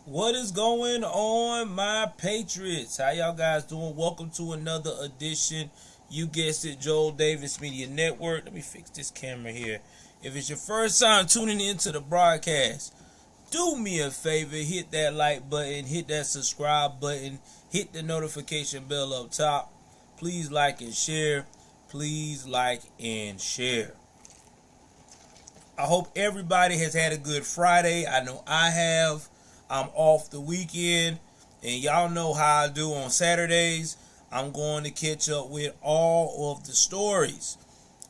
What is going on, my Patriots? How y'all guys doing? Welcome to another edition. You guessed it, Joel Davis Media Network. Let me fix this camera here. If it's your first time tuning into the broadcast, do me a favor, hit that like button, hit that subscribe button, hit the notification bell up top. Please like and share. Please like and share. I hope everybody has had a good Friday. I know I have. I'm off the weekend, and y'all know how I do on Saturdays. I'm going to catch up with all of the stories.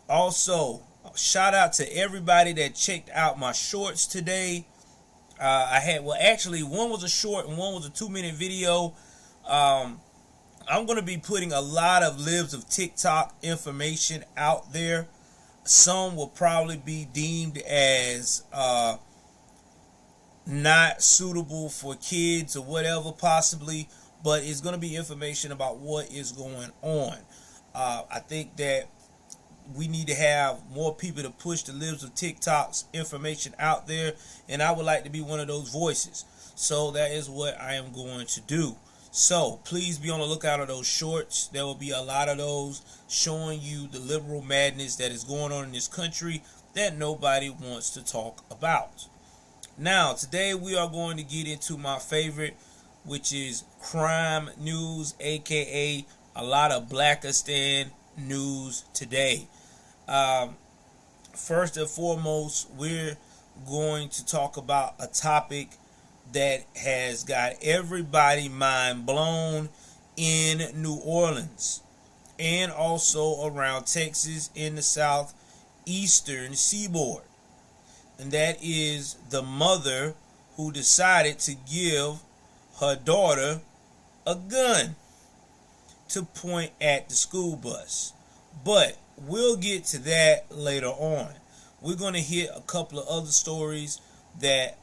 Also, shout out to everybody that checked out my shorts today. Actually, one was a short and one was a 2-minute video. I'm going to be putting a lot of libs of TikTok information out there. Some will probably be deemed as not suitable for kids or whatever, possibly, but it's going to be information about what is going on. I think that we need to have more people to push the libs of TikTok's information out there, and I would like to be one of those voices. So that is what I am going to do. So please be on the lookout of those shorts. There will be a lot of those showing you the liberal madness that is going on in this country that nobody wants to talk about. Now, today we are going to get into my favorite, which is crime news, aka a lot of Blackistan news today. First and foremost, we're going to talk about a topic that has got everybody mind blown in New Orleans and also around Texas in the southeastern seaboard. And that is the mother who decided to give her daughter a gun to point at the school bus. But we'll get to that later on. We're going to hit a couple of other stories that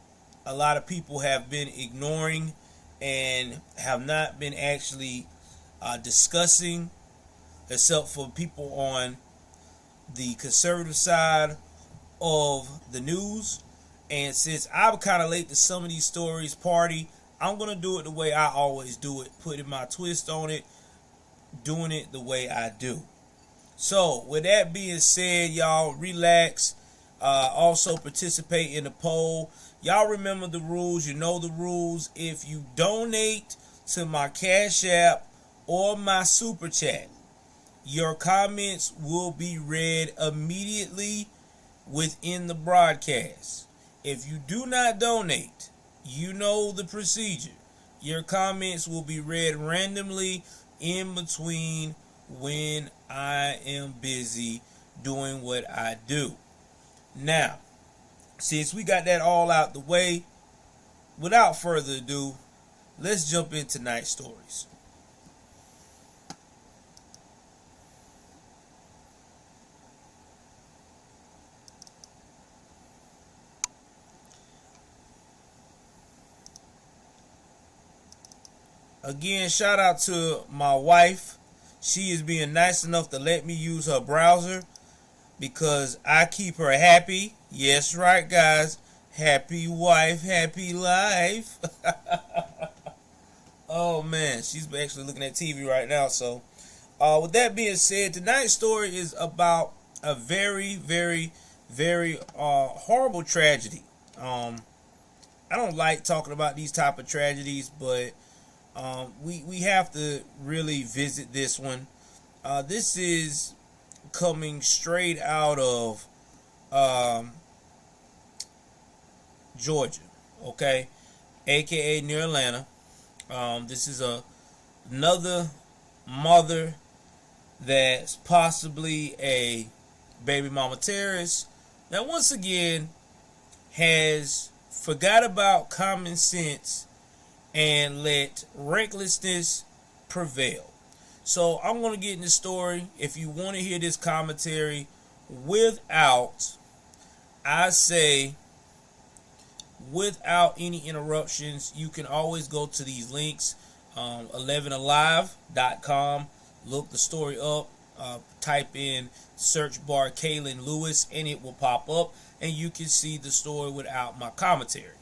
a lot of people have been ignoring and have not been actually discussing, except for people on the conservative side of the news. And since I'm kind of late to some of these stories, I'm going to do it the way I always do it, putting my twist on it, doing it the way I do. So with that being said, y'all relax. Also participate in the poll. Y'all remember the rules. You know the rules. If you donate to my Cash App or my Super Chat, your comments will be read immediately within the broadcast. If you do not donate, you know the procedure. Your comments will be read randomly in between when I am busy doing what I do. Now, since we got that all out the way, without further ado, let's jump into tonight's stories. Again, shout out to my wife. She is being nice enough to let me use her browser because I keep her happy. Yes, right, guys. Happy wife, happy life. Oh, man. She's actually looking at TV right now. So, with that being said, tonight's story is about a very, very, very horrible tragedy. I don't like talking about these type of tragedies, but we have to really visit this one. This is coming straight out of Georgia, okay, aka near Atlanta. This is another mother that's possibly a baby mama terrorist that once again has forgot about common sense and let recklessness prevail. So I'm going to get in the story. If you want to hear this commentary without any interruptions, you can always go to these links, 11alive.com, look the story up, type in search bar Kaylin Lewis, and it will pop up, and you can see the story without my commentary.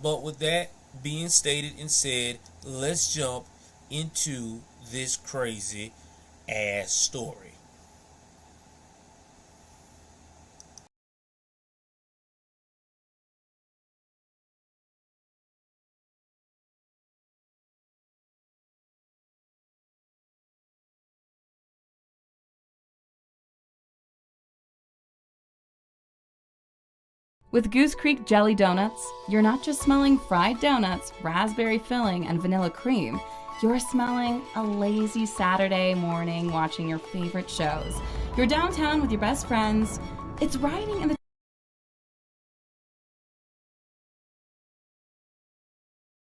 But with that, being stated and said, let's jump into this crazy ass story. With Goose Creek Jelly Donuts, you're not just smelling fried donuts, raspberry filling, and vanilla cream. You're smelling a lazy Saturday morning watching your favorite shows. You're downtown with your best friends. It's riding in the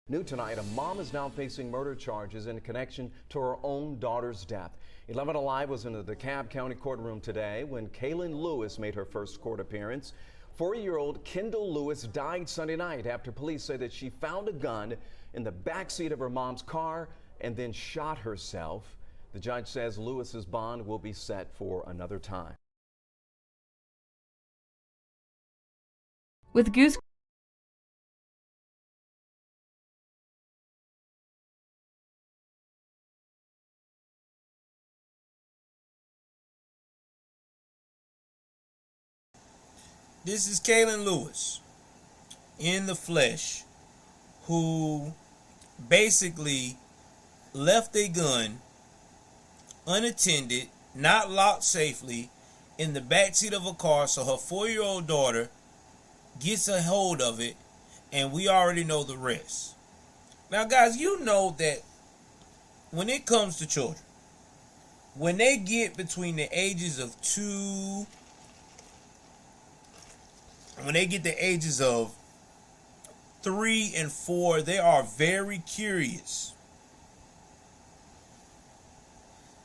New tonight, a mom is now facing murder charges in connection to her own daughter's death. 11 Alive was in the DeKalb County courtroom today when Kaylin Lewis made her first court appearance. 4-year-old Kendall Lewis died Sunday night after police say that she found a gun in the backseat of her mom's car and then shot herself. The judge says Lewis's bond will be set for another time. with Goose This is Kaylin Lewis in the flesh, who basically left a gun unattended, not locked safely, in the backseat of a car, so her 4-year-old daughter gets a hold of it, and we already know the rest. Now, guys, you know that when it comes to children, when they get between the ages of 2, when they get the ages of 3 and 4, they are very curious.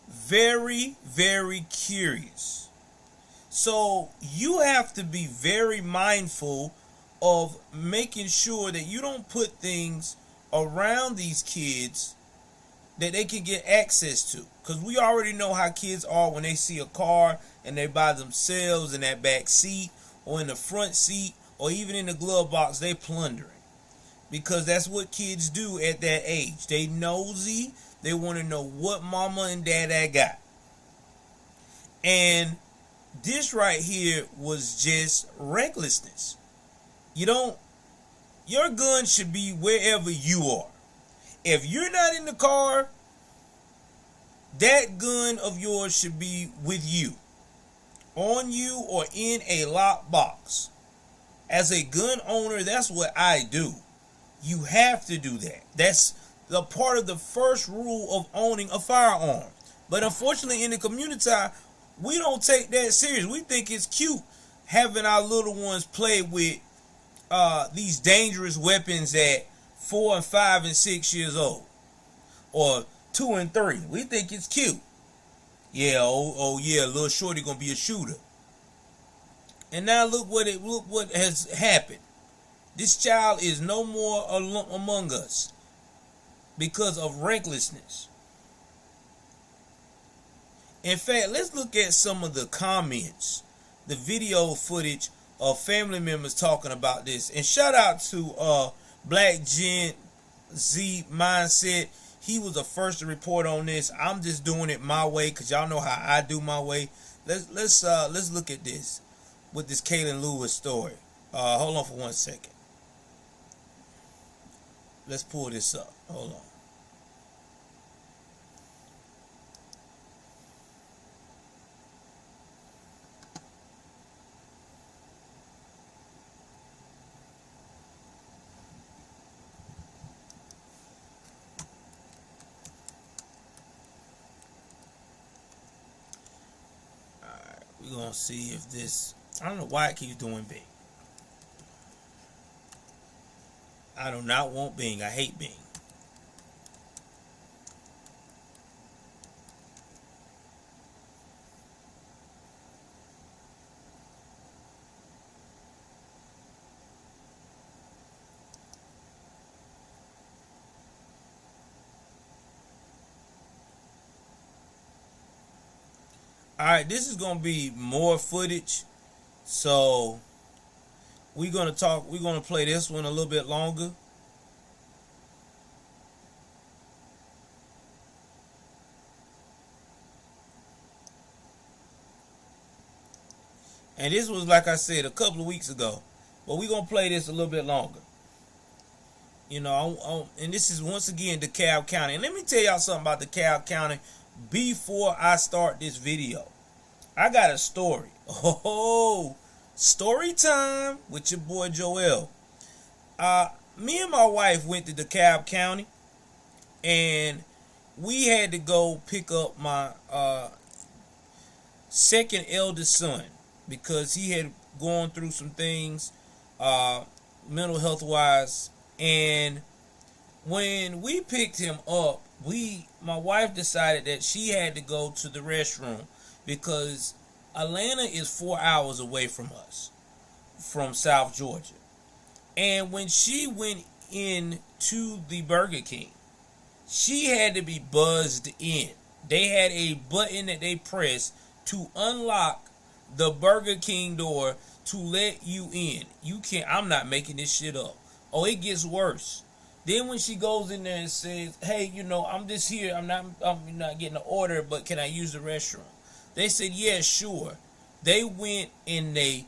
Very, very curious. So you have to be very mindful of making sure that you don't put things around these kids that they can get access to. Because we already know how kids are when they see a car and they by themselves in that back seat or in the front seat or even in the glove box, they plundering. Because that's what kids do at that age. They nosy. They want to know what mama and dad got. And this right here was just recklessness. Your gun should be wherever you are. If you're not in the car, that gun of yours should be with you, on you, or in a locked box. As a gun owner, that's what I do. You have to do that. That's the part of the first rule of owning a firearm. But unfortunately, in the community, we don't take that serious. We think it's cute having our little ones play with these dangerous weapons at 4 and 5 and 6 years old, or 2 and 3. We think it's cute. Yeah, oh yeah, little shorty gonna be a shooter. And now look what has happened. This child is no more among us because of recklessness. In fact, let's look at some of the comments, the video footage of family members talking about this. And shout out to Black Gen Z Mindset. He was the first to report on this. I'm just doing it my way because y'all know how I do my way. Let's look at this with this Kaylin Lewis story. Hold on for 1 second. Let's pull this up. Hold on. We're going to see if this, I don't know why it keeps doing Bing. I do not want Bing. I hate Bing. Alright, this is going to be more footage. So we're going to play this one a little bit longer. And this was, like I said, a couple of weeks ago. But we're going to play this a little bit longer. You know, and this is once again DeKalb County. And let me tell y'all something about DeKalb County before I start this video. I got a story. Oh, story time with your boy Joel. Me and my wife went to DeKalb County, and we had to go pick up my second eldest son because he had gone through some things mental health wise. And when we picked him up, my wife decided that she had to go to the restroom because Atlanta is 4 hours away from us, from South Georgia. And when she went in to the Burger King, she had to be buzzed in. They had a button that they pressed to unlock the Burger King door to let you in. I'm not making this shit up. Oh, it gets worse. Then when she goes in there and says, hey, you know, I'm just here. I'm not getting an order, but can I use the restroom? They said, yeah, sure. They went and they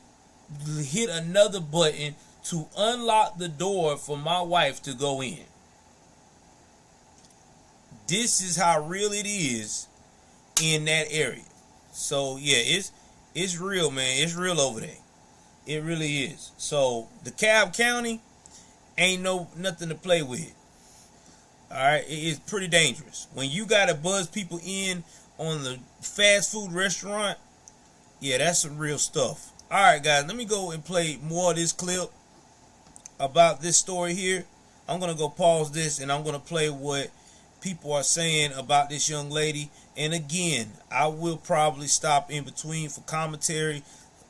hit another button to unlock the door for my wife to go in. This is how real it is in that area. So yeah, it's real, man. It's real over there. It really is. So DeKalb County ain't nothing to play with. All right, it's pretty dangerous when you gotta buzz people in on the fast food restaurant. Yeah, that's some real stuff. All right, guys, let me go and play more of this clip about this story here. I'm gonna go pause this and I'm gonna play what people are saying about this young lady. And again, I will probably stop in between for commentary.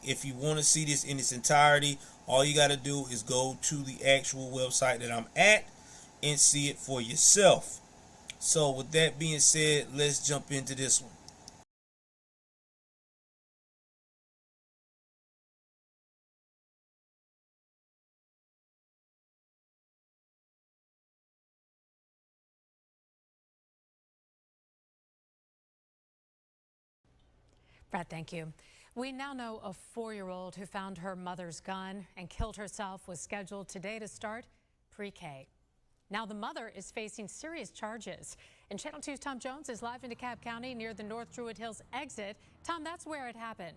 If you want to see this in its entirety, all you got to do is go to the actual website that I'm at and see it for yourself. So with that being said, let's jump into this one. Brett, thank you. We now know a 4-year-old who found her mother's gun and killed herself was scheduled today to start pre-K. Now the mother is facing serious charges. And Channel 2's Tom Jones is live in DeKalb County near the North Druid Hills exit. Tom, that's where it happened.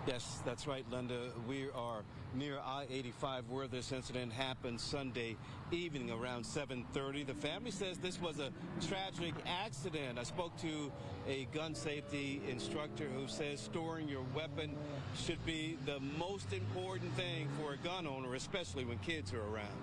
Yes, that's right, Linda. We are near I-85 where this incident happened Sunday evening around 7:30. The family says this was a tragic accident. I spoke to a gun safety instructor who says storing your weapon should be the most important thing for a gun owner, especially when kids are around.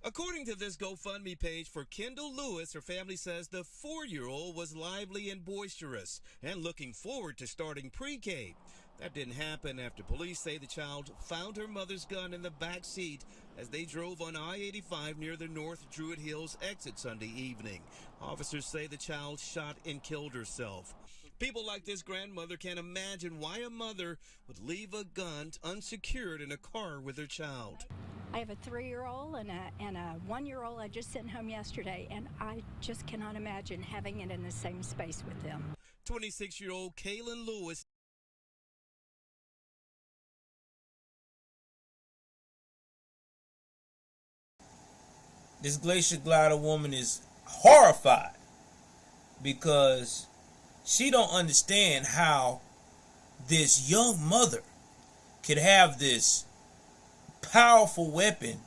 According to this GoFundMe page for Kendall Lewis, her family says the 4-year-old was lively and boisterous and looking forward to starting pre-K. That didn't happen after police say the child found her mother's gun in the back seat as they drove on I-85 near the North Druid Hills exit Sunday evening. Officers say the child shot and killed herself. People like this grandmother can't imagine why a mother would leave a gun unsecured in a car with her child. I have a 3-year-old and a 1-year-old I just sent home yesterday, and I just cannot imagine having it in the same space with them. 26-year-old Kaylin Lewis. This Glacier Glider woman is horrified because she don't understand how this young mother could have this powerful weapon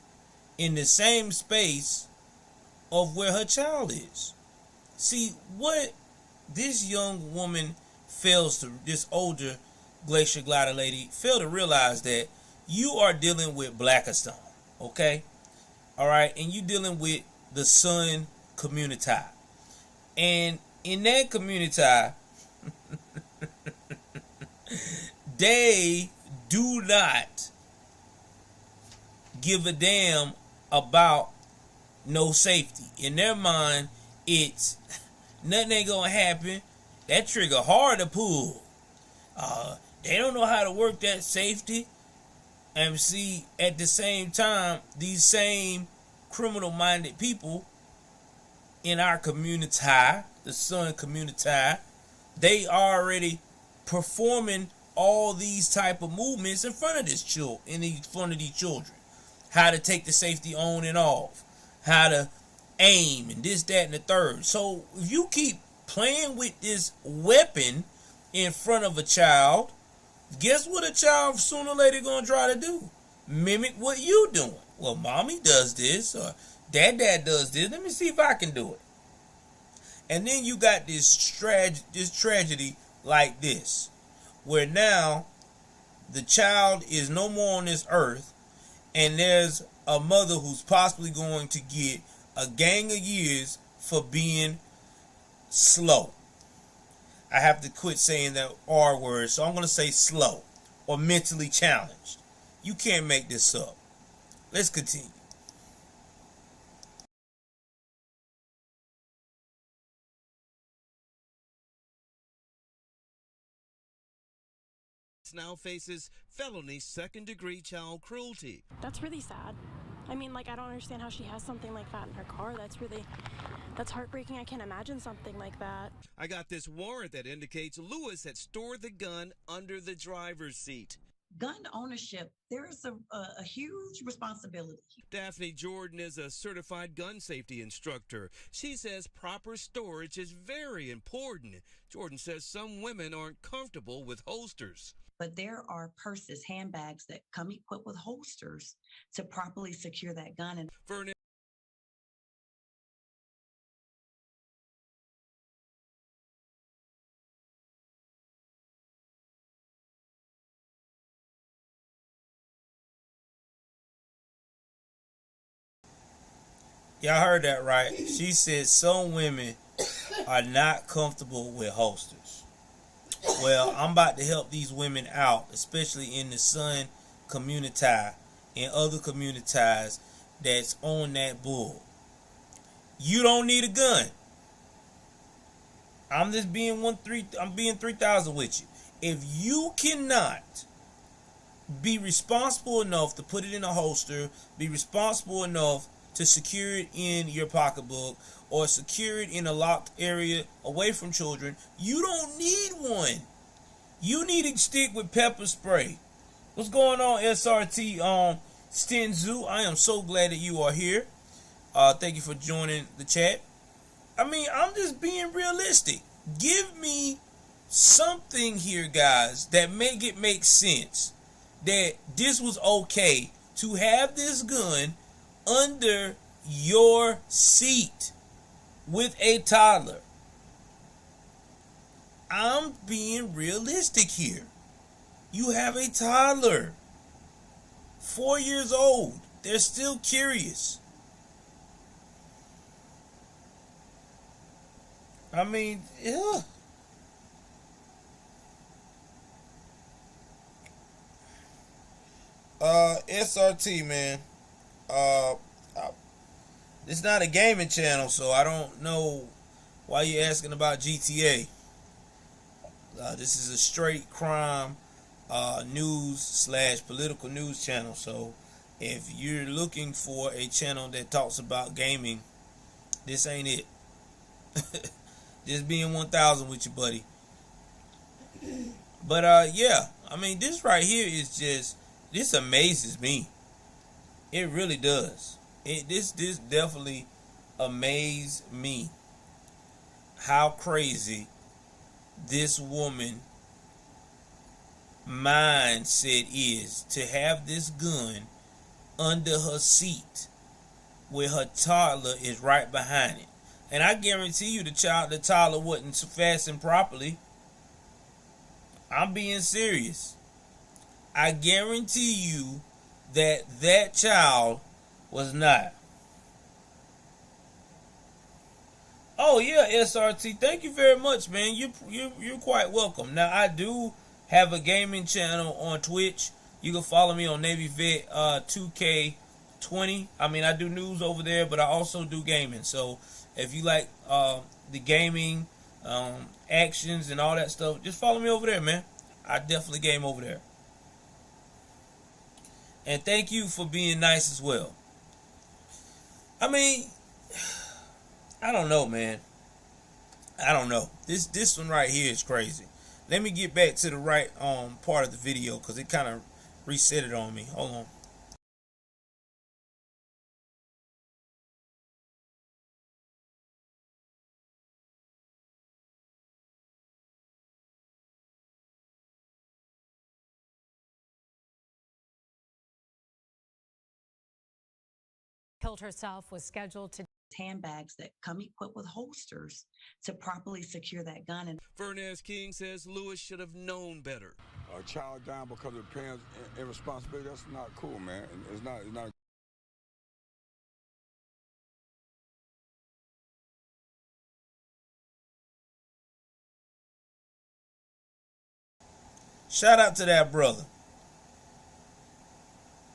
in the same space of where her child is. See, what this young woman this older Glacier Glider lady failed to realize that you are dealing with Blackistone, okay? All right, and you dealing with the Sun community. And in that community, they do not give a damn about no safety. In their mind, it's nothing ain't gonna happen. That trigger hard to pull. They don't know how to work that safety. And see, at the same time, these same criminal-minded people in our community, the Sun community, they already performing all these type of movements in front of these children. How to take the safety on and off, how to aim, and this, that, and the third. So if you keep playing with this weapon in front of a child, guess what a child sooner or later gonna try to do? Mimic what you doing. Well, mommy does this, or dad does this. Let me see if I can do it. And then you got this tragedy like this, where now the child is no more on this earth, and there's a mother who's possibly going to get a gang of years for being slow. I have to quit saying that R word, so I'm going to say slow or mentally challenged. You can't make this up. Let's continue. Now faces felony second-degree child cruelty. That's really sad. I mean, like, I don't understand how she has something like that in her car. That's heartbreaking. I can't imagine something like that. I got this warrant that indicates Lewis had stored the gun under the driver's seat. Gun ownership, there is a huge responsibility. Daphne Jordan is a certified gun safety instructor. She says proper storage is very important. Jordan says some women aren't comfortable with holsters. But there are purses, handbags that come equipped with holsters to properly secure that gun. And Vernon. Y'all heard that right. She said some women are not comfortable with holsters. Well, I'm about to help these women out, especially in the Sun community and other communities that's on that bull. You don't need a gun. I'm just being 3,000 with you. If you cannot be responsible enough to put it in a holster, be responsible enough to secure it in your pocketbook or secure it in a locked area away from children, you don't need one. You need to stick with pepper spray. What's going on, SRT Stenzu? I am so glad that you are here. Thank you for joining the chat. I mean, I'm just being realistic. Give me something here, guys, that make sense. That this was okay to have this gun under your seat with a toddler. I'm being realistic here. You have a toddler, 4 years old. They're still curious. I mean, yeah. SRT, man. It's not a gaming channel, so I don't know why you're asking about GTA. This is a straight crime news / political news channel. So if you're looking for a channel that talks about gaming, this ain't it. Just being 1,000 with you, buddy. But yeah, I mean, this right here is just, this amazes me. It really does. This definitely amazed me. How crazy this woman mindset is to have this gun under her seat where her toddler is right behind it. And I guarantee you the toddler wasn't fastened properly. I'm being serious. I guarantee you that child was not. Oh yeah, SRT. Thank you very much, man. You're quite welcome. Now I do have a gaming channel on Twitch. You can follow me on Navy Vet 2K20. I mean, I do news over there, but I also do gaming. So if you like the gaming actions and all that stuff, just follow me over there, man. I definitely game over there. And thank you for being nice as well. I mean, I don't know, man. I don't know. This one right here is crazy. Let me get back to the right part of the video because it kind of reset it on me. Hold on. Killed herself was scheduled to handbags that come equipped with holsters to properly secure that gun. And Fernandez King says Lewis should have known better. A child dying because of parents' irresponsibility, that's not cool, man. It's not. Shout out to that brother.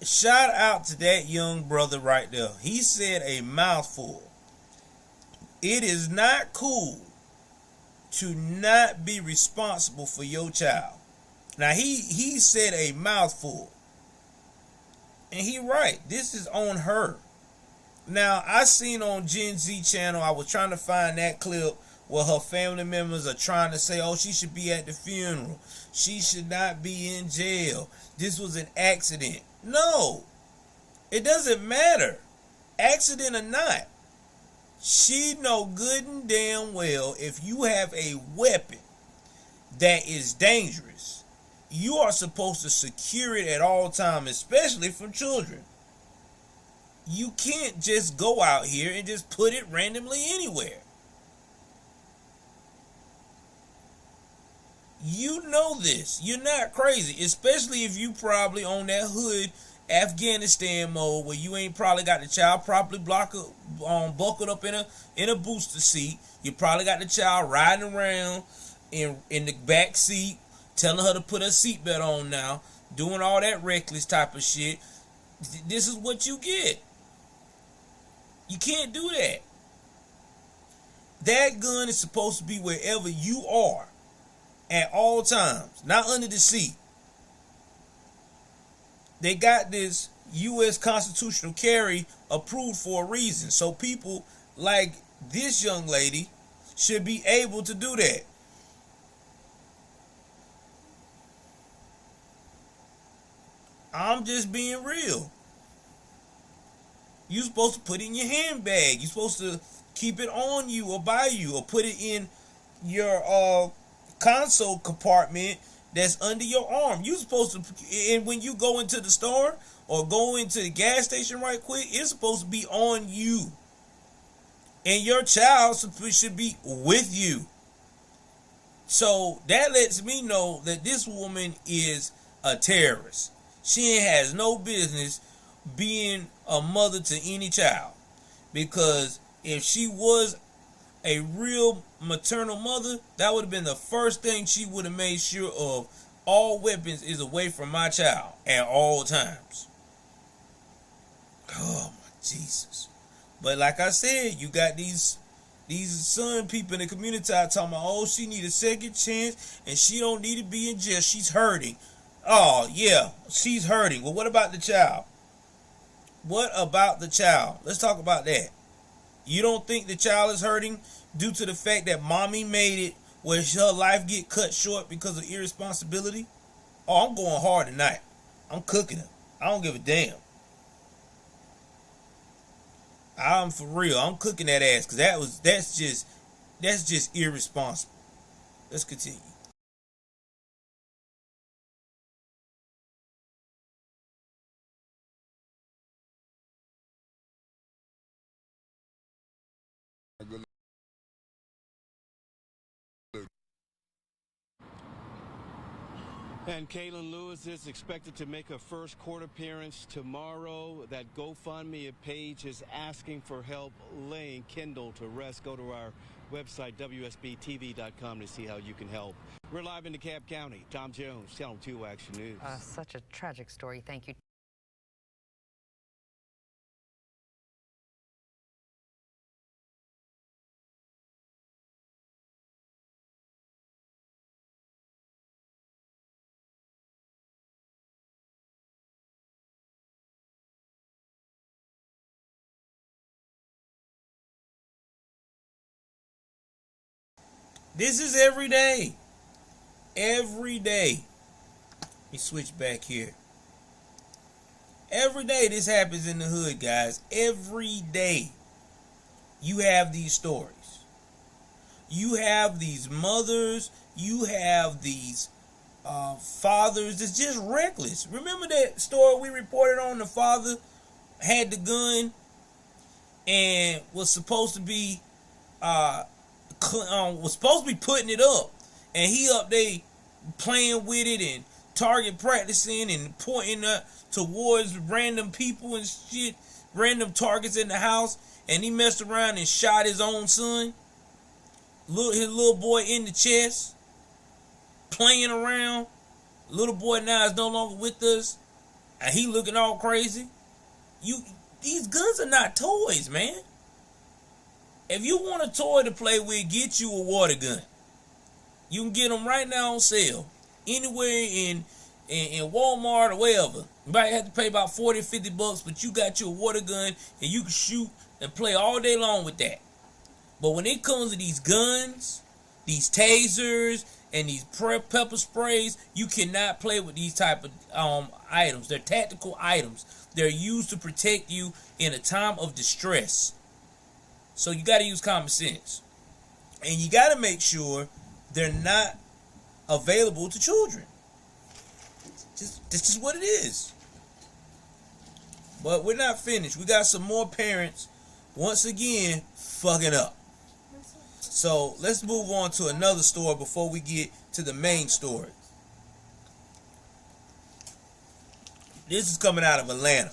Shout out to that young brother right there. He said a mouthful. It is not cool to not be responsible for your child. Now he said a mouthful. And he right. This is on her. Now I seen on Gen Z channel, I was trying to find that clip where her family members are trying to say, oh, she should be at the funeral. She should not be in jail. This was an accident. No, it doesn't matter. Accident or not. She know good and damn well if you have a weapon that is dangerous, you are supposed to secure it at all times, especially from children. You can't just go out here and just put it randomly anywhere. You know this. You're not crazy, especially if you probably on that hood Afghanistan mode where you ain't probably got the child properly buckled up in a booster seat. You probably got the child riding around in the back seat, telling her to put her seatbelt on now, doing all that reckless type of shit. This is what you get. You can't do that. That gun is supposed to be wherever you are at all times, not under the seat. They got this U.S. constitutional carry approved for a reason. So people like this young lady should be able to do that. I'm just being real. You're supposed to put it in your handbag. You're supposed to keep it on you or by you, or put it in your console compartment that's under your arm. You're supposed to, and when you go into the store or go into the gas station right quick, it's supposed to be on you. And your child should be with you. So that lets me know that this woman is a terrorist. She has no business being a mother to any child. Because if she was a real maternal mother, that would have been the first thing she would have made sure of. All weapons is away from my child at all times. Oh my Jesus. But like I said, you got these son people in the community talking about, oh, she need a second chance and she don't need to be in jail. She's hurting. Oh yeah, she's hurting. Well, what about the child? What about the child? Let's talk about that. You don't think the child is hurting due to the fact that mommy made it where her life get cut short because of irresponsibility? Oh, I'm going hard tonight. I'm cooking her. I don't give a damn. I'm for real. I'm cooking that ass because that's just irresponsible. Let's continue. And Kaylin Lewis is expected to make her first court appearance tomorrow. That GoFundMe page is asking for help laying Kendall to rest. Go to our website, WSBTV.com, to see how you can help. We're live in DeKalb County. Tom Jones, Channel 2 Action News. Such a tragic story. Thank you. This is every day. Every day. Let me switch back here. Every day this happens in the hood, guys. Every day you have these stories. You have these mothers. You have these fathers that's just reckless. Remember that story we reported on? The father had the gun and was supposed to be putting it up, and he up there playing with it and target practicing and pointing towards random people and shit, random targets in the house, and he messed around and shot his own son, his little boy in the chest, playing around. Little boy now is no longer with us, and he looking all crazy. These guns are not toys, man. If you want a toy to play with, get you a water gun. You can get them right now on sale anywhere in Walmart or wherever. You might have to pay about $40 or $50, but you got your water gun and you can shoot and play all day long with that. But when it comes to these guns, these tasers, and these pepper sprays, you cannot play with these type of items. They're tactical items. They're used to protect you in a time of distress. So you got to use common sense. And you got to make sure they're not available to children. This is what it is. But we're not finished. We got some more parents, once again, fucking up. So let's move on to another story before we get to the main story. This is coming out of Atlanta,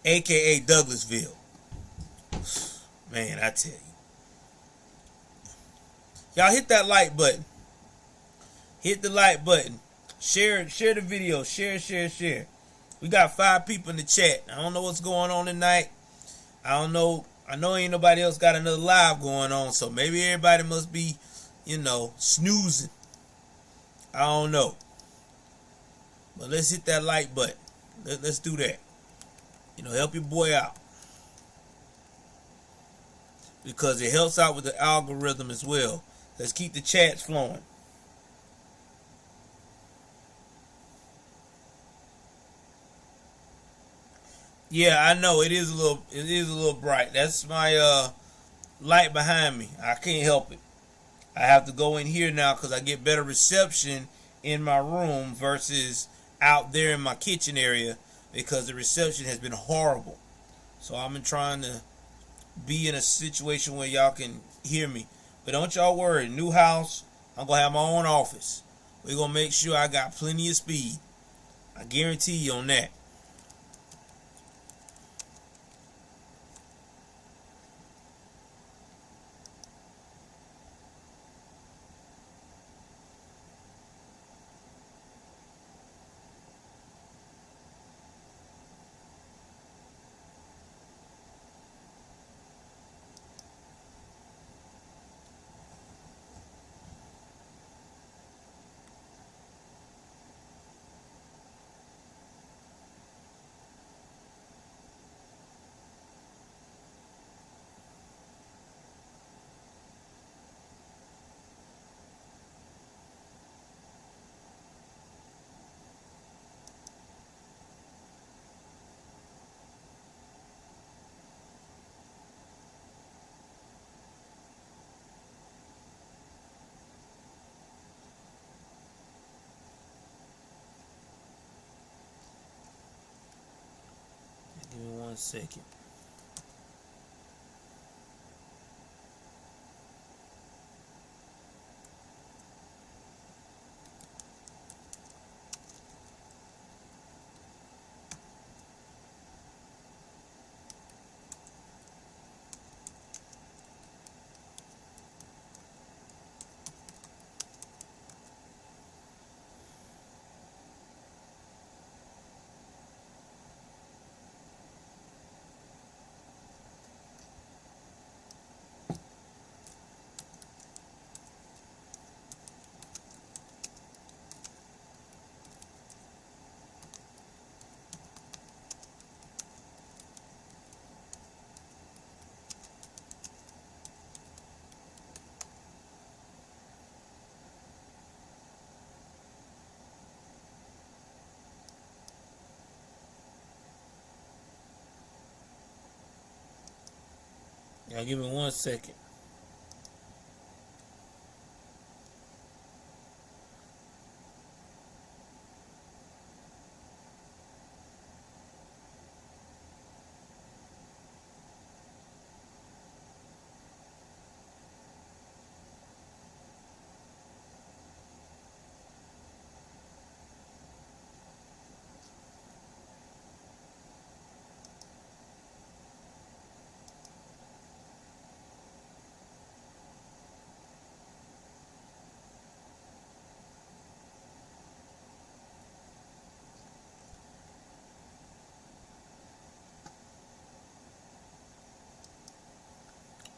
aka Douglasville. Man, I tell you. Y'all hit that like button. Hit the like button. Share the video. Share. We got 5 people in the chat. I don't know what's going on tonight. I know ain't nobody else got another live going on, so maybe everybody must be, snoozing. I don't know. But let's hit that like button. Let's do that. Help your boy out. Because it helps out with the algorithm as well. Let's keep the chats flowing. Yeah, I know it is a little bright. That's my light behind me. I can't help it. I have to go in here now because I get better reception in my room versus out there in my kitchen area because the reception has been horrible. So I've been trying to be in a situation where y'all can hear me. But don't y'all worry. New house. I'm going to have my own office. We're going to make sure I got plenty of speed. I guarantee you on that. Give me 1 second. Y'all give me 1 second.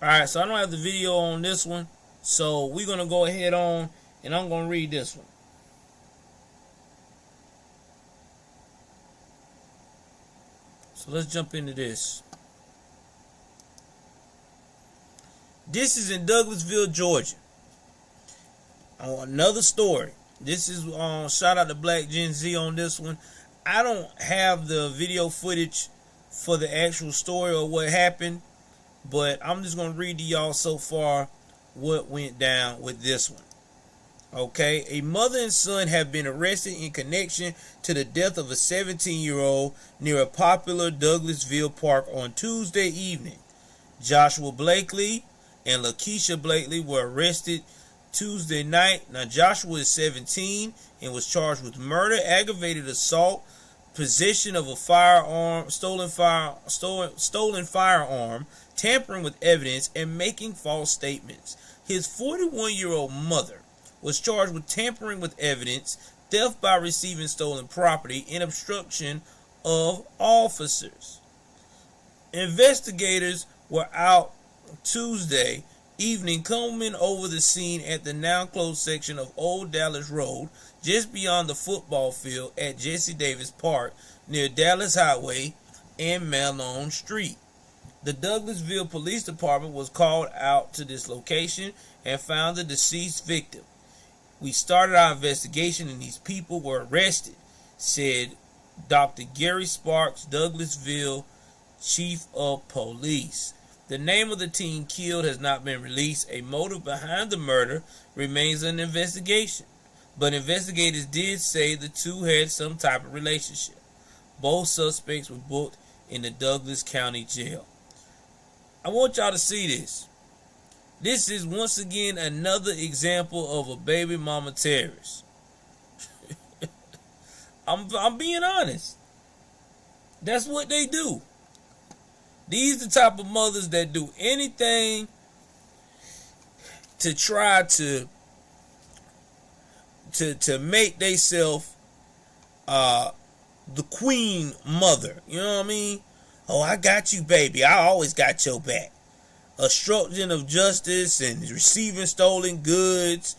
Alright, so I don't have the video on this one. So we're going to go ahead on and I'm going to read this one. So let's jump into this. This is in Douglasville, Georgia. Another story. This is shout out to Black Gen Z on this one. I don't have the video footage for the actual story or what happened, but I'm just going to read to y'all so far what went down with this one. Okay, a mother and son have been arrested in connection to the death of a 17-year-old near a popular Douglasville park on Tuesday evening. Joshua Blakely and Lakeisha Blakely were arrested Tuesday night. Now, Joshua is 17 and was charged with murder, aggravated assault, possession of a firearm, stolen firearm, tampering with evidence, and making false statements. His 41-year-old mother was charged with tampering with evidence, theft by receiving stolen property, and obstruction of officers. Investigators were out Tuesday evening combing over the scene at the now closed section of Old Dallas Road, just beyond the football field at Jesse Davis Park, near Dallas Highway and Malone Street. The Douglasville Police Department was called out to this location and found the deceased victim. We started our investigation and these people were arrested, said Dr. Gary Sparks, Douglasville Chief of Police. The name of the teen killed has not been released. A motive behind the murder remains an investigation, but investigators did say the two had some type of relationship. Both suspects were booked in the Douglas County Jail. I want y'all to see this. This is once again another example of a baby mama terrorist. I'm being honest. That's what they do. These the type of mothers that do anything to try to make themselves the queen mother. You know what I mean? Oh, I got you, baby. I always got your back. Obstruction of justice and receiving stolen goods,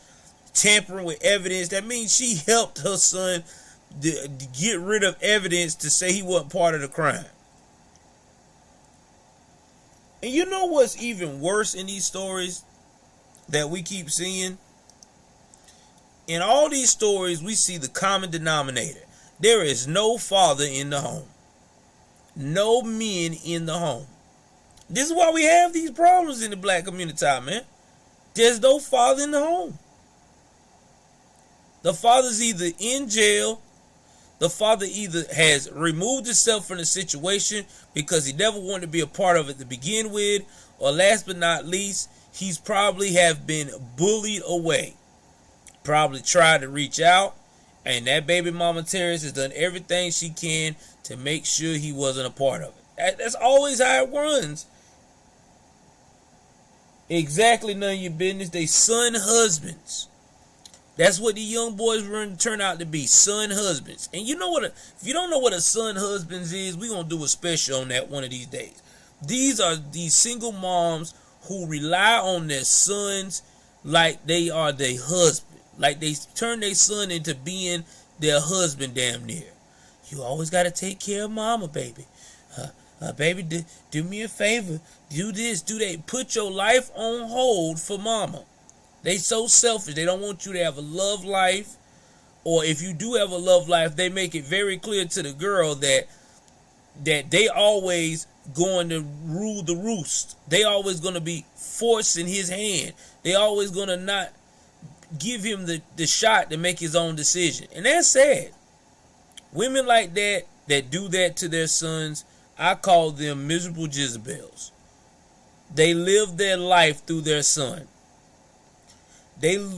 tampering with evidence. That means she helped her son to get rid of evidence to say he wasn't part of the crime. And you know what's even worse in these stories that we keep seeing? In all these stories, we see the common denominator. There is no father in the home. No men in the home. This is why we have these problems in the black community, man. There's no father in the home. The father's either in jail, the father either has removed himself from the situation because he never wanted to be a part of it to begin with, or last but not least, he's probably have been bullied away. Probably tried to reach out, and that baby mama terrorist has done everything she can to make sure he wasn't a part of it. That's always how it runs. Exactly, none of your business. They son husbands. That's what the young boys were going to turn out to be, son husbands. And you know what? If you don't know what a son husbands is, we're going to do a special on that one of these days. These are these single moms who rely on their sons like they are their husband. Like they turn their son into being their husband damn near. You always got to take care of mama, baby. Baby, do me a favor. Do this, do that. Put your life on hold for mama. They so selfish. They don't want you to have a love life. Or if you do have a love life, they make it very clear to the girl that they always going to rule the roost. They always going to be forcing his hand. They always going to not give him the shot to make his own decision. And that's sad. Women like that do that to their sons, I call them miserable Jezebels. They live their life through their son. They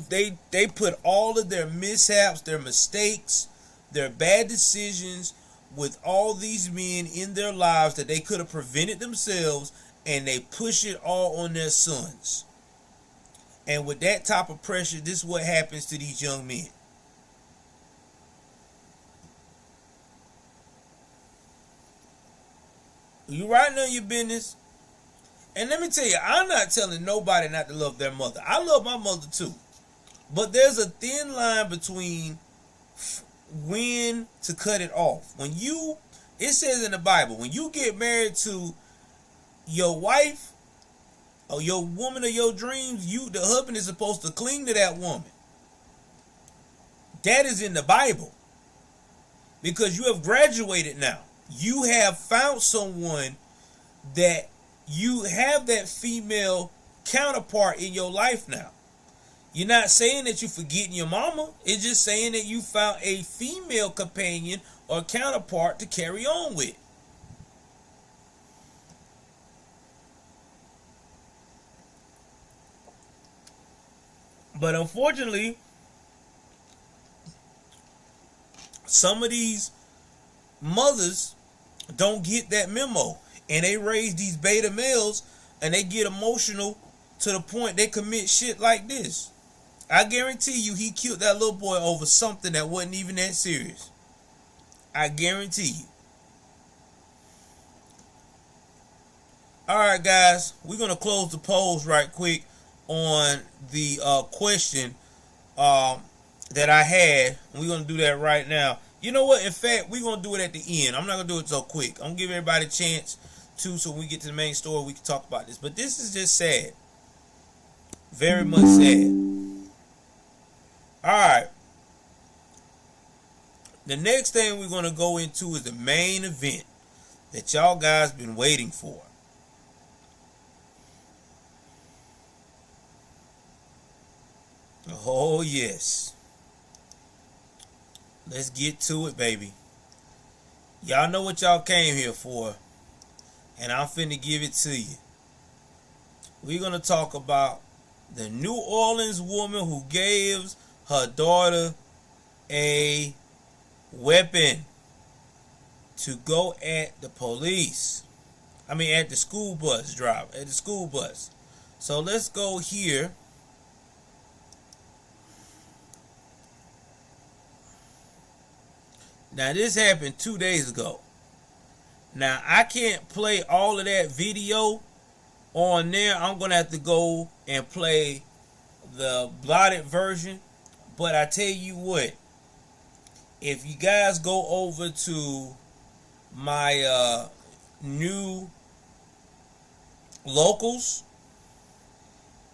put all of their mishaps, their mistakes, their bad decisions with all these men in their lives that they could have prevented themselves, and they push it all on their sons. And with that type of pressure, this is what happens to these young men. You riding on your business. And let me tell you, I'm not telling nobody not to love their mother. I love my mother too. But there's a thin line between when to cut it off. It says in the Bible, when you get married to your wife or your woman of your dreams, the husband is supposed to cling to that woman. That is in the Bible. Because you have graduated now. You have found someone that you have that female counterpart in your life now. You're not saying that you're forgetting your mama. It's just saying that you found a female companion or counterpart to carry on with. But unfortunately, some of these mothers don't get that memo. And they raise these beta males, and they get emotional to the point they commit shit like this. I guarantee you he killed that little boy over something that wasn't even that serious. I guarantee you. Alright guys, we're going to close the polls right quick on the question that I had. We're going to do that right now. You know what? In fact, we're going to do it at the end. I'm not going to do it so quick. I'm going to give everybody a chance to, so when we get to the main story, we can talk about this. But this is just sad. Very much sad. Alright. The next thing we're going to go into is the main event that y'all guys been waiting for. Oh, yes. Let's get to it, baby. Y'all know what y'all came here for. And I'm finna give it to you. We're going to talk about the New Orleans woman who gives her daughter a weapon to go at the police. I mean, at the school bus driver, at the school bus. So let's go here. Now, this happened 2 days ago. Now, I can't play all of that video on there. I'm going to have to go and play the blotted version. But I tell you what, if you guys go over to my new locals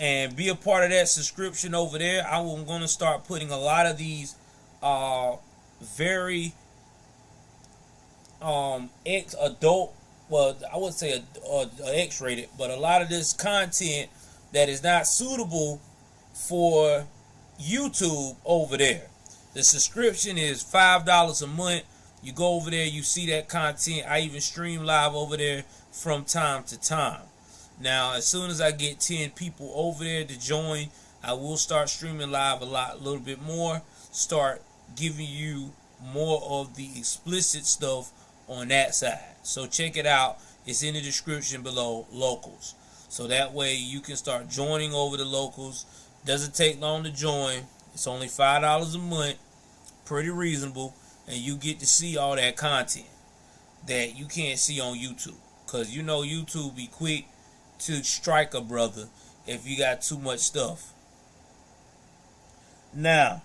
and be a part of that subscription over there, I'm going to start putting a lot of these very adult, well, I would say X-rated, but a lot of this content that is not suitable for YouTube over there. The subscription is $5 a month. You go over there, you see that content. I even stream live over there from time to time. Now, as soon as I get 10 people over there to join, I will start streaming live a little bit more. Start giving you more of the explicit stuff on that side. So check it out. It's in the description below, locals. So that way you can start joining over the locals. Doesn't take long to join. It's only $5 a month. Pretty reasonable. And you get to see all that content that you can't see on YouTube. Because you know YouTube be quick to strike a brother if you got too much stuff. Now,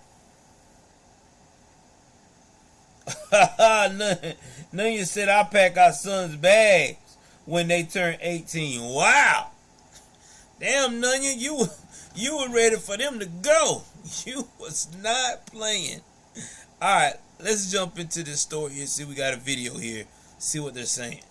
Nunya said I pack our sons' bags when they turn 18. Wow. Damn, Nunya, you were ready for them to go. You was not playing. Alright, let's jump into this story and see. We got a video here. See what they're saying.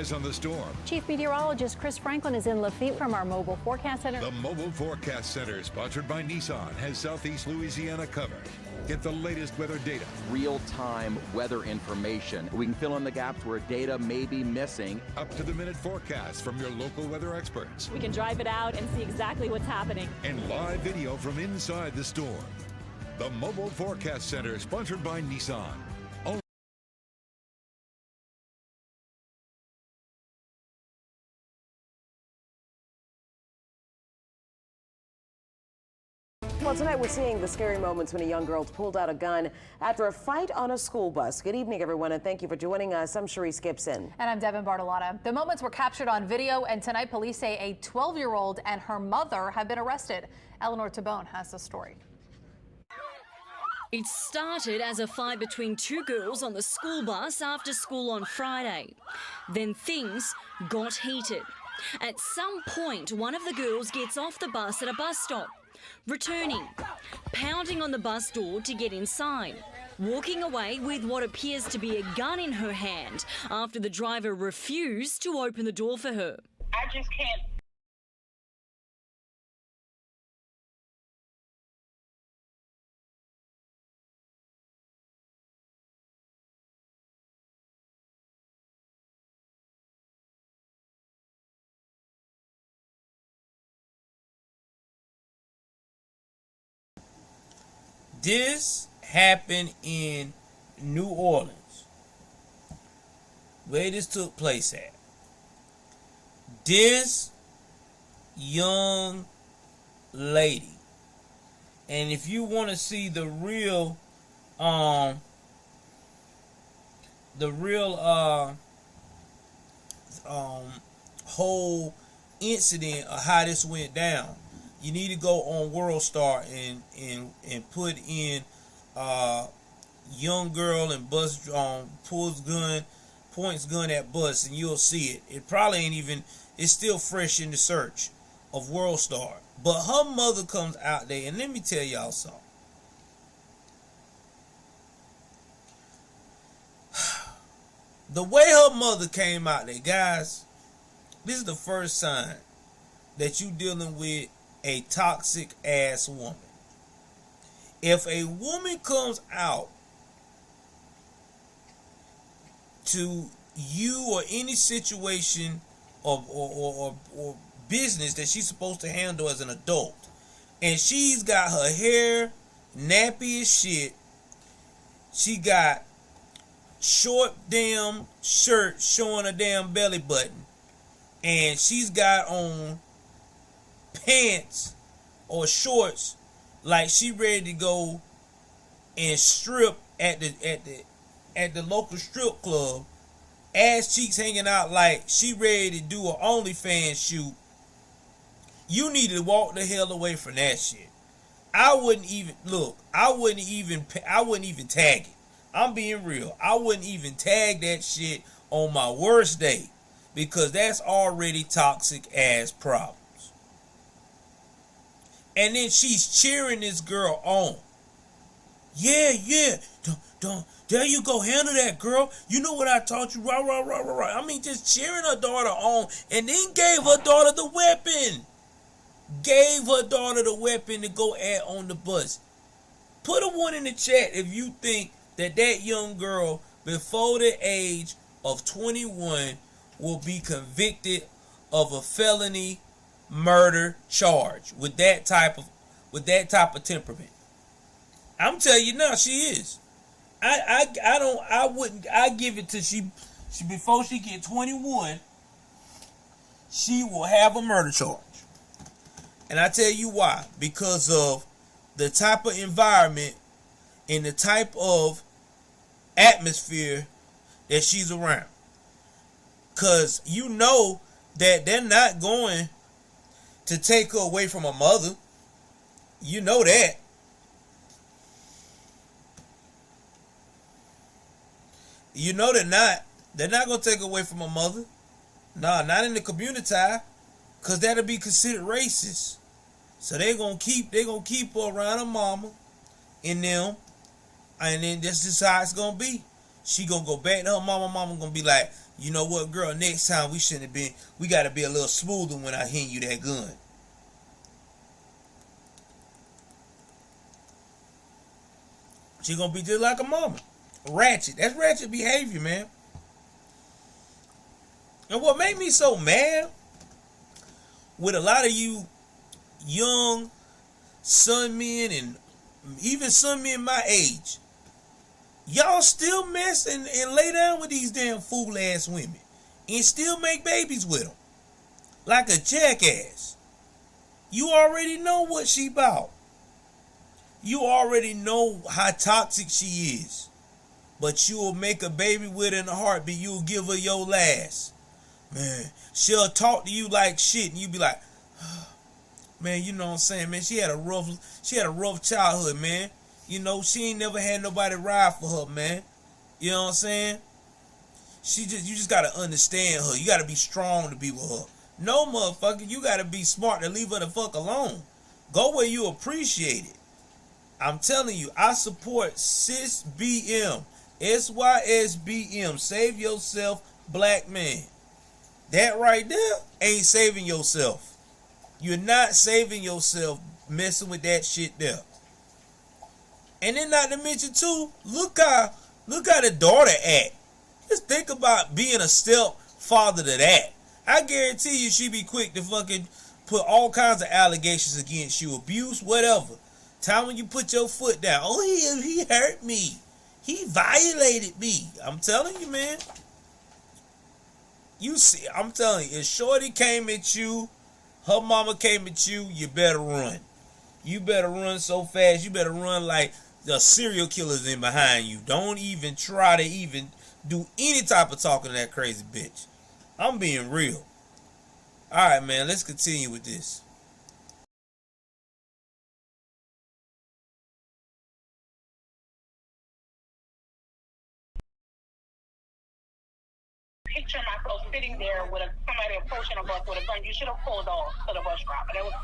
Eyes on the storm. Chief Meteorologist Chris Franklin is in Lafitte from our Mobile Forecast Center. The Mobile Forecast Center, sponsored by Nissan, has Southeast Louisiana covered. Get the latest weather data. Real-time weather information. We can fill in the gaps where data may be missing. Up-to-the-minute forecasts from your local weather experts. We can drive it out and see exactly what's happening. And live video from inside the storm. The Mobile Forecast Center, sponsored by Nissan. Well, tonight we're seeing the scary moments when a young girl pulled out a gun after a fight on a school bus. Good evening, everyone, and thank you for joining us. I'm Sharice Gibson. And I'm Devin Bartolotta. The moments were captured on video, and tonight police say a 12-year-old and her mother have been arrested. Eleanor Tabone has the story. It started as a fight between two girls on the school bus after school on Friday. Then things got heated. At some point, one of the girls gets off the bus at a bus stop, returning, pounding on the bus door to get inside, walking away with what appears to be a gun in her hand after the driver refused to open the door for her. I just can't. This happened in New Orleans, where this took place at. This young lady, and if you want to see the real whole incident of how this went down, you need to go on World Star and put in young girl and bus points gun at bus, and you'll see it. It probably ain't even, it's still fresh in the search of World Star. But her mother comes out there, and let me tell y'all something. The way her mother came out there, guys, this is the first sign that you dealing with a toxic ass woman. If a woman comes out to you or any situation or business that she's supposed to handle as an adult, and she's got her hair nappy as shit, she got short damn shirt showing a damn belly button, and she's got on pants or shorts like she ready to go and strip at the local strip club, ass cheeks hanging out like she ready to do an OnlyFans shoot, you need to walk the hell away from that shit. I wouldn't even tag it. I'm being real. I wouldn't even tag that shit on my worst day, because that's already toxic ass problems. And then she's cheering this girl on. Yeah. Don't. There you go. Handle that, girl. You know what I taught you. Right. I mean, just cheering her daughter on, and then gave her daughter the weapon. Gave her daughter the weapon to go at on the bus. Put a one in the chat if you think that young girl before the age of 21 will be convicted of a felony murder charge with that type of temperament. I'm telling you now, she is. I give it to she before she get 21, she will have a murder charge. And I tell you why. Because of the type of environment and the type of atmosphere that she's around. Because you know that they're not going to take her away from her mother. You know that. You know they're not. They're not going to take her away from her mother. Nah, not in the community, because that'll be considered racist. So they're gonna keep her around her mama and them, and then that's just how it's gonna be. She gonna go back to her mama. Mama gonna be like, you know what, girl, next time we got to be a little smoother when I hand you that gun. She gonna be just like a mama. Ratchet. That's ratchet behavior, man. And what made me so mad with a lot of you young son men and even son men my age, y'all still mess and lay down with these damn fool ass women and still make babies with them like a jackass. You already know what she about. You already know how toxic she is. But you will make a baby with her in a heartbeat. You'll give her your last. Man, she'll talk to you like shit and you be like, oh, man, you know what I'm saying, man, she had a rough childhood, man. You know, she ain't never had nobody ride for her, man. You know what I'm saying? You just gotta understand her. You gotta be strong to be with her. No, motherfucker, you gotta be smart to leave her the fuck alone. Go where you appreciate it. I'm telling you, I support SysBM. SYSBM. Save yourself, black man. That right there ain't saving yourself. You're not saving yourself messing with that shit there. And then not to mention too, look how the daughter act. Just think about being a stepfather to that. I guarantee you she be quick to fucking put all kinds of allegations against you, abuse, whatever. Time when you put your foot down. Oh, he hurt me. He violated me. I'm telling you, man. You see, I'm telling you, if Shorty came at you, her mama came at you, you better run. You better run so fast. You better run like the serial killer's in behind you. Don't even try to even do any type of talking to that crazy bitch. I'm being real. All right, man, let's continue with this. Picture myself sitting there with somebody approaching a bus with a gun. You should have pulled off to the bus driver. That was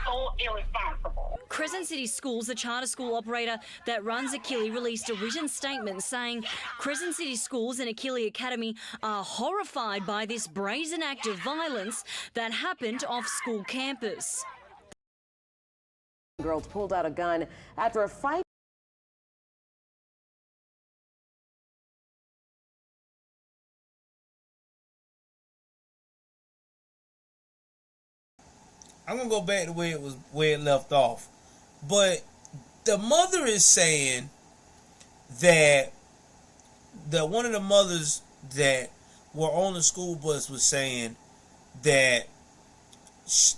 so irresponsible. Crescent City Schools, the charter school operator that runs Akili, released a written statement saying Crescent City Schools and Akili Academy are horrified by this brazen act of violence that happened off school campus. Girls pulled out a gun after a fight. I'm gonna go back to where it left off. But the mother is saying that one of the mothers that were on the school bus was saying that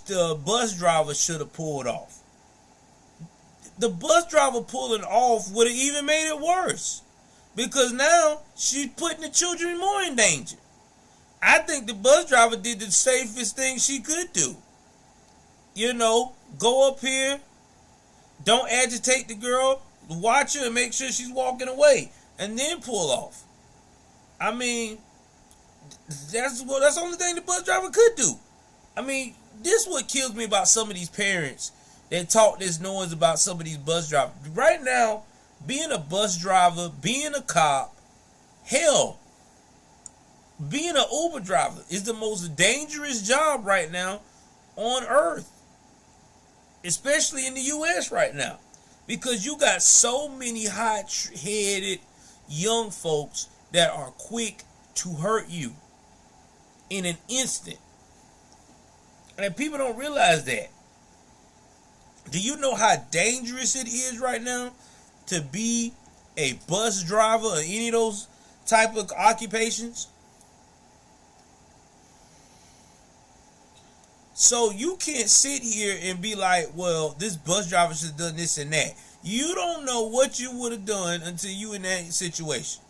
the bus driver should have pulled off. The bus driver pulling off would have even made it worse, because now she's putting the children more in danger. I think the bus driver did the safest thing she could do. You know, go up here, don't agitate the girl, watch her and make sure she's walking away, and then pull off. I mean, that's the only thing the bus driver could do. I mean, this is what kills me about some of these parents that talk this noise about some of these bus drivers. Right now, being a bus driver, being a cop, hell, being an Uber driver is the most dangerous job right now on earth. Especially in the U.S. right now. Because you got so many hot-headed young folks that are quick to hurt you in an instant. And people don't realize that. Do you know how dangerous it is right now to be a bus driver or any of those type of occupations? So you can't sit here and be like, well, this bus driver should have done this and that. You don't know what you would have done until you in that situation.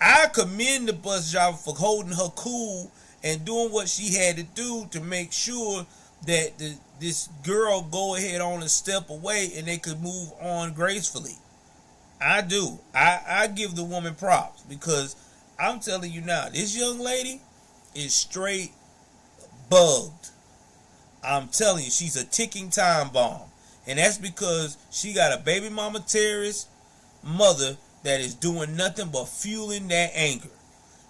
I commend the bus driver for holding her cool and doing what she had to do to make sure that this girl go ahead on and step away and they could move on gracefully. I do. I give the woman props, because I'm telling you now, this young lady is straight bugged. I'm telling you, she's a ticking time bomb. And that's because she got a baby mama terrorist mother that is doing nothing but fueling that anger.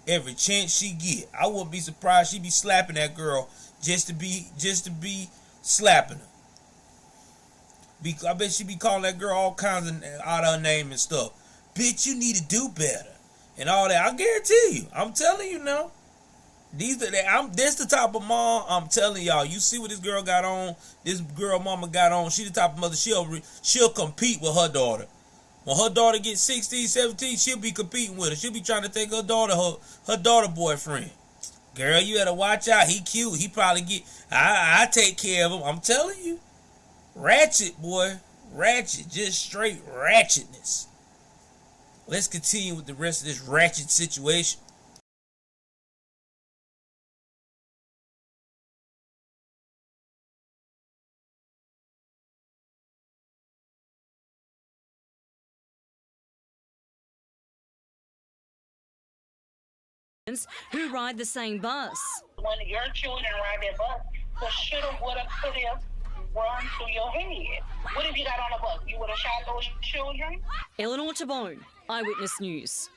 every chance she get. I wouldn't be surprised she be slapping that girl just to be slapping her. I bet she be calling that girl all kinds of out of her name and stuff. Bitch, you need to do better and all that. I guarantee you. I'm telling you now. This the type of mom I'm telling y'all. You see what this girl got on? This girl mama got on. She the type of mother she'll compete with her daughter. When her daughter gets 16, 17, she'll be competing with her. She'll be trying to take her daughter boyfriend. Girl, you better watch out. He cute. He probably get. I take care of him. I'm telling you. Ratchet, boy. Ratchet. Just straight ratchetness. Let's continue with the rest of this ratchet situation. Who ride the same bus. When your children ride that bus, the shoulda, woulda, coulda run through your head. What if you got on a bus? You would have shot those children? Eleanor Tabone, Eyewitness News.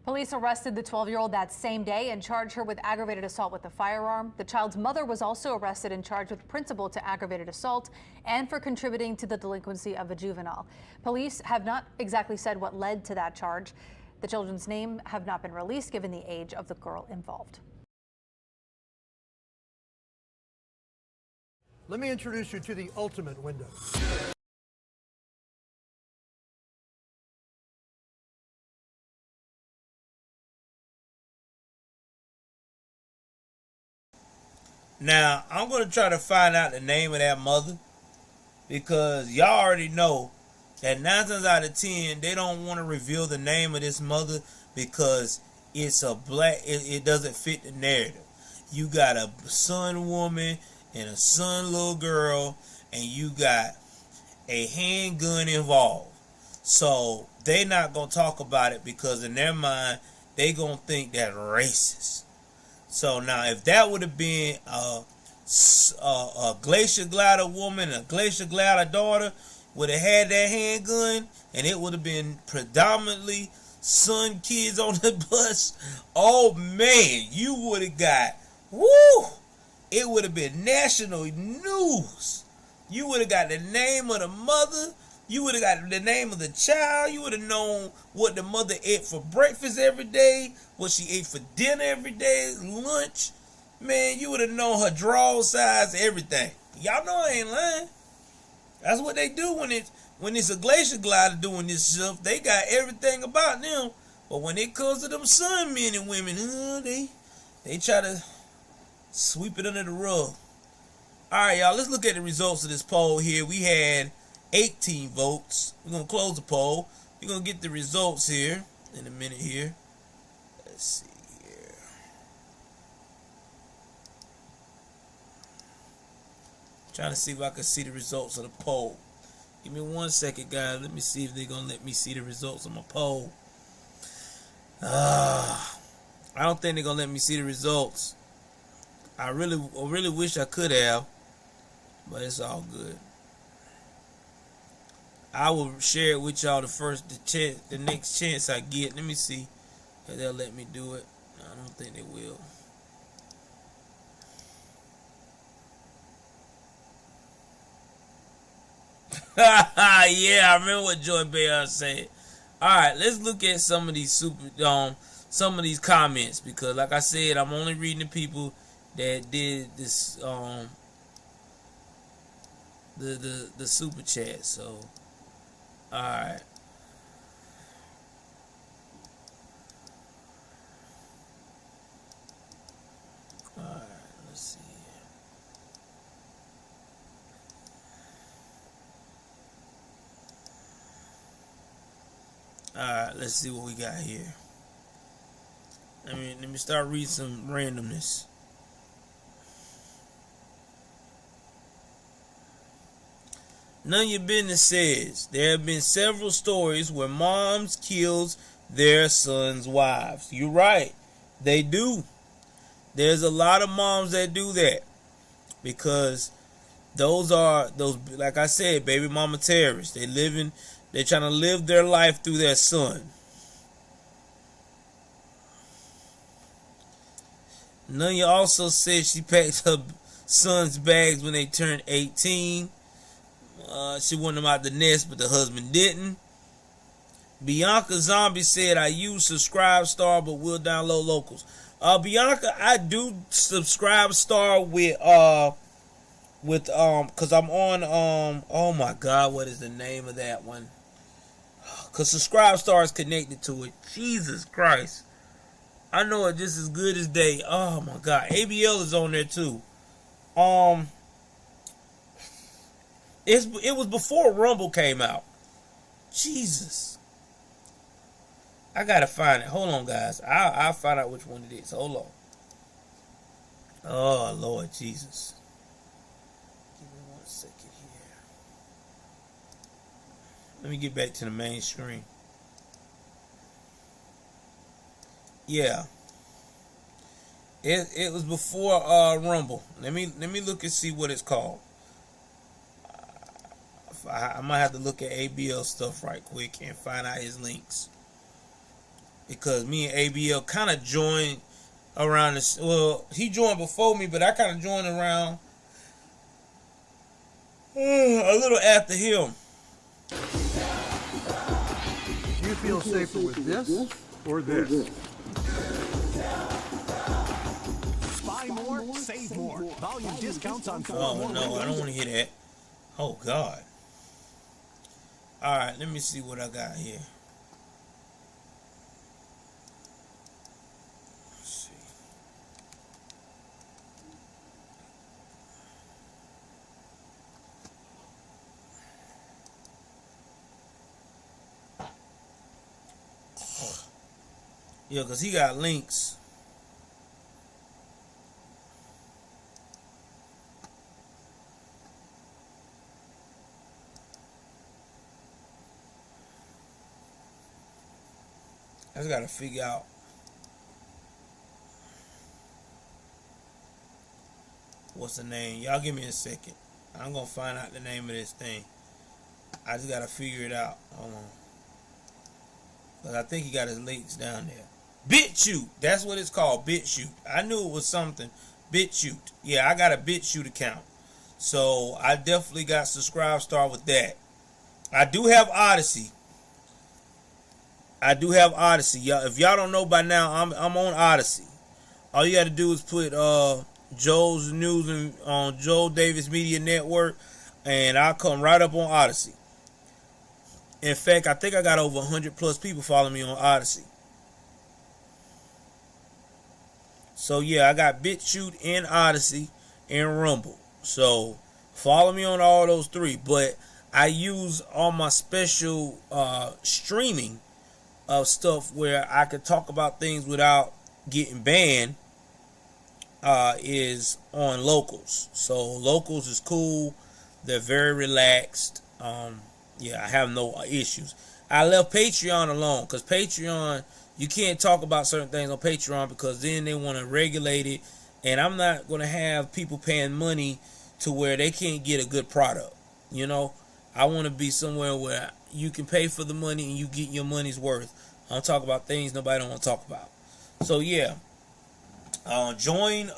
Police arrested the 12-year-old that same day and charged her with aggravated assault with a firearm. The child's mother was also arrested and charged with principal to aggravated assault and for contributing to the delinquency of a juvenile. Police have not exactly said what led to that charge. The children's name have not been released given the age of the girl involved. Let me introduce you to the ultimate window. Now, I'm going to try to find out the name of that mother because y'all already know that 9 times out of 10, they don't want to reveal the name of this mother because it's a black, it doesn't fit the narrative. You got a son woman and a son little girl, and you got a handgun involved. So they not going to talk about it because in their mind, they going to think that racist. So now if that would have been a glacier glider woman, a glacier glider daughter, would have had that handgun, and it would have been predominantly son kids on the bus. Oh man, you would have got, woo! It would have been national news. You would have got the name of the mother. You would have got the name of the child. You would have known what the mother ate for breakfast every day, what she ate for dinner every day, lunch. Man, you would have known her draw size, everything. Y'all know I ain't lying. That's what they do when it's a glacier glider doing this stuff. They got everything about them. But when it comes to them son men and women, they try to sweep it under the rug. All right, y'all, let's look at the results of this poll here. We had 18 votes. We're going to close the poll. We're going to get the results here in a minute here. Let's see. Trying to see if I can see the results of the poll. Give me 1 second, guys. Let me see if they're going to let me see the results of my poll. I don't think they're going to let me see the results. I really wish I could have, but it's all good. I will share it with y'all the next chance I get. Let me see if they'll let me do it. I don't think they will. Yeah, I remember what Joy Bayer said. All right, let's look at some of these some of these comments because, like I said, I'm only reading the people that did this the super chat. So, all right. All right, let's see. Alright, let's see what we got here. Let me start reading some randomness. None of your business says there have been several stories where moms kills their sons' wives. You're right. They do. There's a lot of moms that do that because those like I said, baby mama terrorists. They're trying to live their life through their son. Nunya also said she packed her son's bags when they turned 18. She wanted them out the nest, but the husband didn't. Bianca Zombie said, I use Subscribe Star, but will download locals. Bianca, I do Subscribe Star with cause I'm on oh my god, what is the name of that one? Cause Subscribe Star is connected to it. Jesus Christ. I know it just as good as day. Oh my god. ABL is on there too. It was before Rumble came out. Jesus. I gotta find it. Hold on, guys. I'll find out which one it is. Hold on. Oh Lord Jesus. Give me 1 second here. Let me get back to the main screen. Yeah. It was before Rumble. Let me look and see what it's called. I might have to look at ABL stuff right quick and find out his links. Because me and ABL kind of joined around this. Well, he joined before me, but I kind of joined around a little after him. Do you feel safer with this or this? Buy more, save more. Volume discounts on Oh no, I don't want to hear that. Oh God. All right, let me see what I got here. Yeah, because he got links. I just got to figure out what's the name. Y'all give me a second. I'm going to find out the name of this thing. I just got to figure it out. Hold on. But I think he got his links down there. BitChute. That's what it's called. BitChute. I knew it was something. BitChute. Yeah, I got a BitChute account. So I definitely got Subscribe Star with that. I do have Odyssey. Y'all, if y'all don't know by now, I'm on Odyssey. All you got to do is put Joel's News and on Joel Davis Media Network, and I'll come right up on Odyssey. In fact, I think I got over 100 plus people following me on Odyssey. So yeah, I got BitChute and Odyssey and Rumble. So follow me on all those three. But I use all my special streaming of stuff where I could talk about things without getting banned is on Locals. So Locals is cool. They're very relaxed. Yeah, I have no issues. I left Patreon alone because Patreon, you can't talk about certain things on Patreon because then they want to regulate it, and I'm not going to have people paying money to where they can't get a good product. You know, I want to be somewhere where you can pay for the money and you get your money's worth. I don't talk about things nobody don't want to talk about. So yeah, join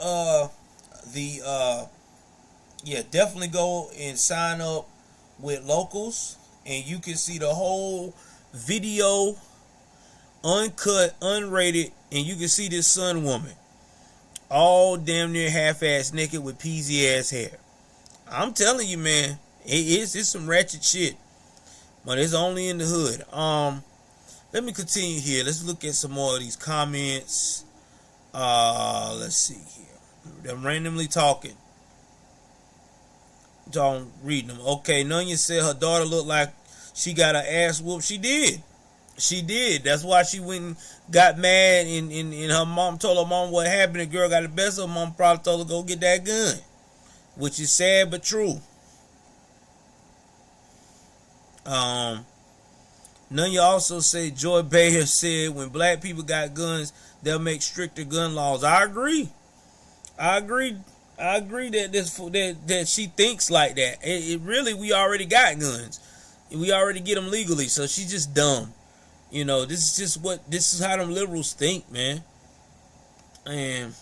definitely go and sign up with Locals, and you can see the whole video, uncut, unrated, and you can see this Sun woman all damn near half-ass naked with peasy ass hair. I'm telling you, man, it's some ratchet shit, but it's only in the hood. Let me continue here. Let's look at some more of these comments. Let's see here. I'm randomly talking. Don't read them. Okay, Nunya said her daughter looked like she got her ass whooped. She did. She did. That's why she went and got mad, and her mom told her mom what happened. The girl got the best of her. Mom probably told her go get that gun, which is sad but true. Nunya also said Joy Bayer said when black people got guns, they'll make stricter gun laws. I agree that she thinks like that. It really, we already got guns. We already get them legally, so she's just dumb. You know, this is how them liberals think, man. And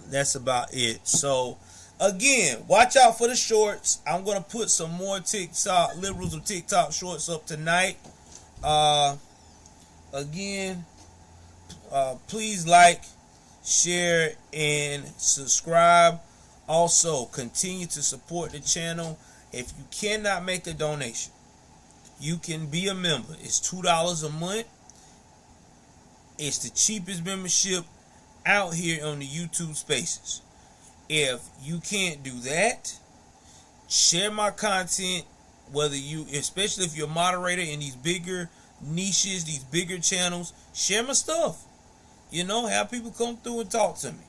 that's about it. So again, watch out for the shorts. I'm gonna put some more TikTok liberals of TikTok shorts up tonight. Again, please like, share, and subscribe. Also, continue to support the channel. If you cannot make a donation, you can be a member. It's $2 a month. It's the cheapest membership out here on the YouTube Spaces. If you can't do that, share my content. Especially if you're a moderator in these bigger niches, these bigger channels, share my stuff. Have people come through and talk to me.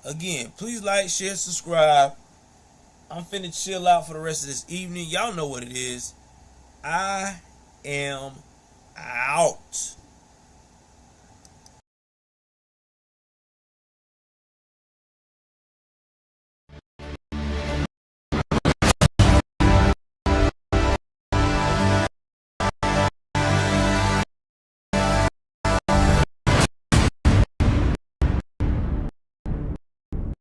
Again, please like, share, subscribe. I'm finna chill out for the rest of this evening. Y'all know what it is. I am out.